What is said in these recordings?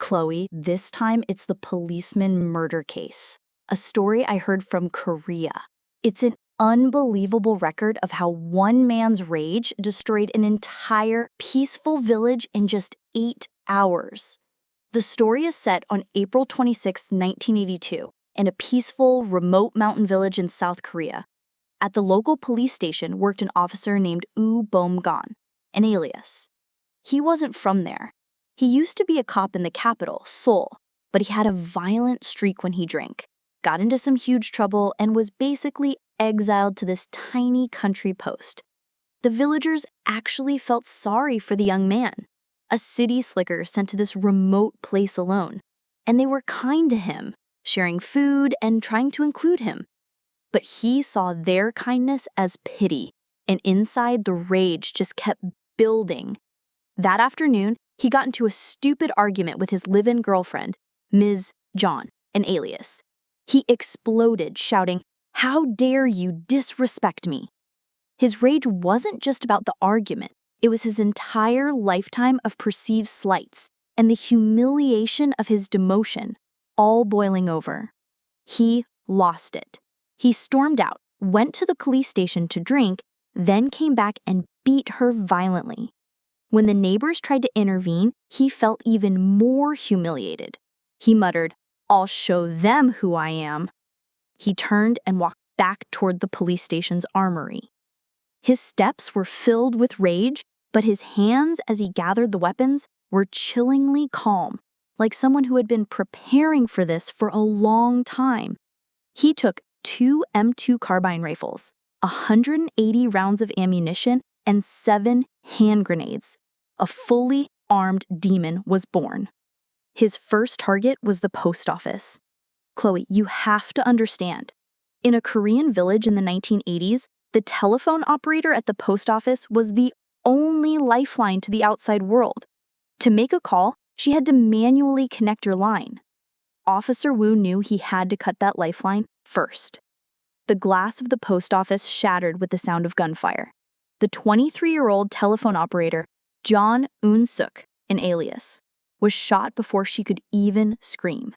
Chloe, this time it's the Policeman murder case. A story I heard from Korea. It's an unbelievable record of how one man's rage destroyed an entire peaceful village in just 8 hours. The story is set on April 26, 1982, in a peaceful, remote mountain village in South Korea. At the local police station worked an officer named Woo Bom-gon, an alias. He wasn't from there. He used to be a cop in the capital, Seoul, but he had a violent streak when he drank, got into some huge trouble, and was basically exiled to this tiny country post. The villagers actually felt sorry for the young man, a city slicker sent to this remote place alone, and they were kind to him, sharing food and trying to include him. But he saw their kindness as pity, and inside the rage just kept building. That afternoon, he got into a stupid argument with his live-in girlfriend, Ms. John, an alias. He exploded, shouting, "How dare you disrespect me?" His rage wasn't just about the argument. It was his entire lifetime of perceived slights and the humiliation of his demotion, all boiling over. He lost it. He stormed out, went to the police station to drink, then came back and beat her violently. When the neighbors tried to intervene, he felt even more humiliated. He muttered, "I'll show them who I am." He turned and walked back toward the police station's armory. His steps were filled with rage, but his hands as he gathered the weapons were chillingly calm, like someone who had been preparing for this for a long time. He took 2 M2 carbine rifles, 180 rounds of ammunition, and 7 hand grenades. A fully armed demon was born. His first target was the post office. Chloe, you have to understand. In a Korean village in the 1980s, the telephone operator at the post office was the only lifeline to the outside world. To make a call, she had to manually connect your line. Officer Woo knew he had to cut that lifeline first. The glass of the post office shattered with the sound of gunfire. The 23-year-old telephone operator, John Un-suk, an alias, was shot before she could even scream.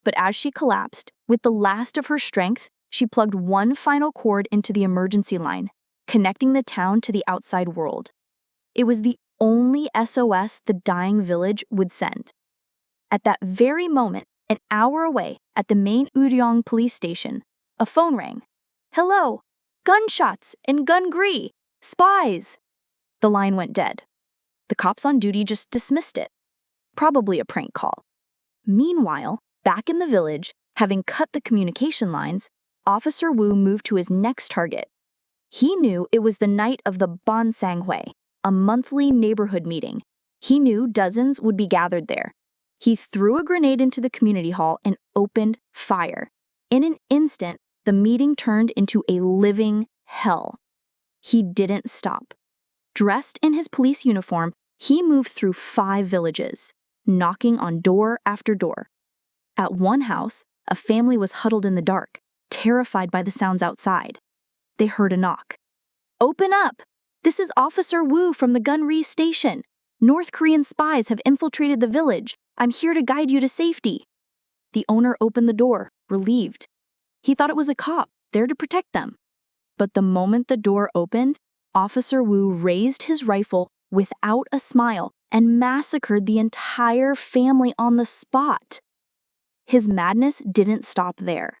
But as she collapsed, with the last of her strength, she plugged one final cord into the emergency line, connecting the town to the outside world. It was the only SOS the dying village would send. At that very moment, an hour away at the main Uryong police station, a phone rang. "Hello, gunshots and gun-gree, spies." The line went dead. The cops on duty just dismissed it. Probably a prank call. Meanwhile, back in the village, having cut the communication lines, Officer Woo moved to his next target. He knew it was the night of the Bansanghui, a monthly neighborhood meeting. He knew dozens would be gathered there. He threw a grenade into the community hall and opened fire. In an instant, the meeting turned into a living hell. He didn't stop. Dressed in his police uniform, he moved through 5 villages, knocking on door after door. At one house, a family was huddled in the dark, terrified by the sounds outside. They heard a knock. "Open up! This is Officer Woo from the Gunri station. North Korean spies have infiltrated the village. I'm here to guide you to safety." The owner opened the door, relieved. He thought it was a cop, there to protect them. But the moment the door opened, Officer Woo raised his rifle without a smile and massacred the entire family on the spot. His madness didn't stop there.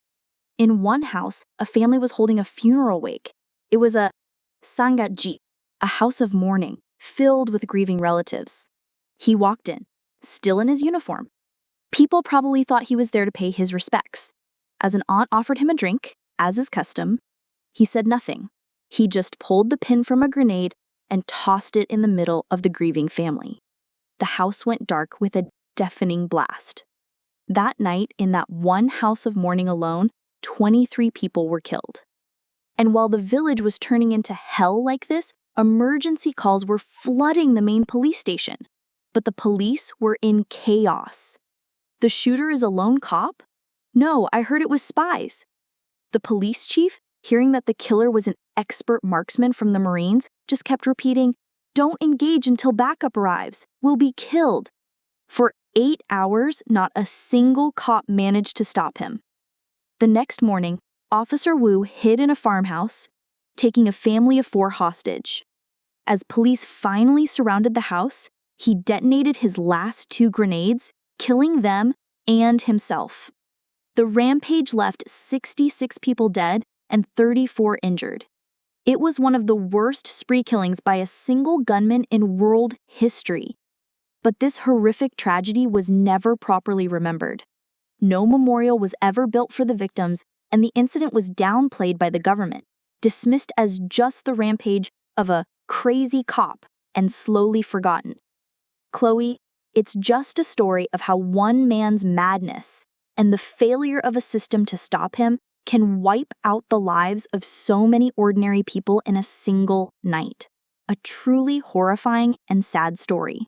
In one house, a family was holding a funeral wake. It was a sangatji, a house of mourning, filled with grieving relatives. He walked in, still in his uniform. People probably thought he was there to pay his respects. As an aunt offered him a drink, as is custom, he said nothing. He just pulled the pin from a grenade and tossed it in the middle of the grieving family. The house went dark with a deafening blast. That night, in that one house of mourning alone, 23 people were killed. And while the village was turning into hell like this, emergency calls were flooding the main police station. But the police were in chaos. The shooter is a lone cop? No, I heard it was spies. The police chief, hearing that the killer was an expert marksman from the Marines, just kept repeating, "Don't engage until backup arrives. We'll be killed." For 8 hours, not a single cop managed to stop him. The next morning, Officer Wu hid in a farmhouse, taking a family of 4 hostage. As police finally surrounded the house, he detonated his last 2 grenades, killing them and himself. The rampage left 66 people dead and 34 injured. It was one of the worst spree killings by a single gunman in world history. But this horrific tragedy was never properly remembered. No memorial was ever built for the victims, and the incident was downplayed by the government, dismissed as just the rampage of a crazy cop and slowly forgotten. Chloe, it's just a story of how one man's madness and the failure of a system to stop him can wipe out the lives of so many ordinary people in a single night. A truly horrifying and sad story.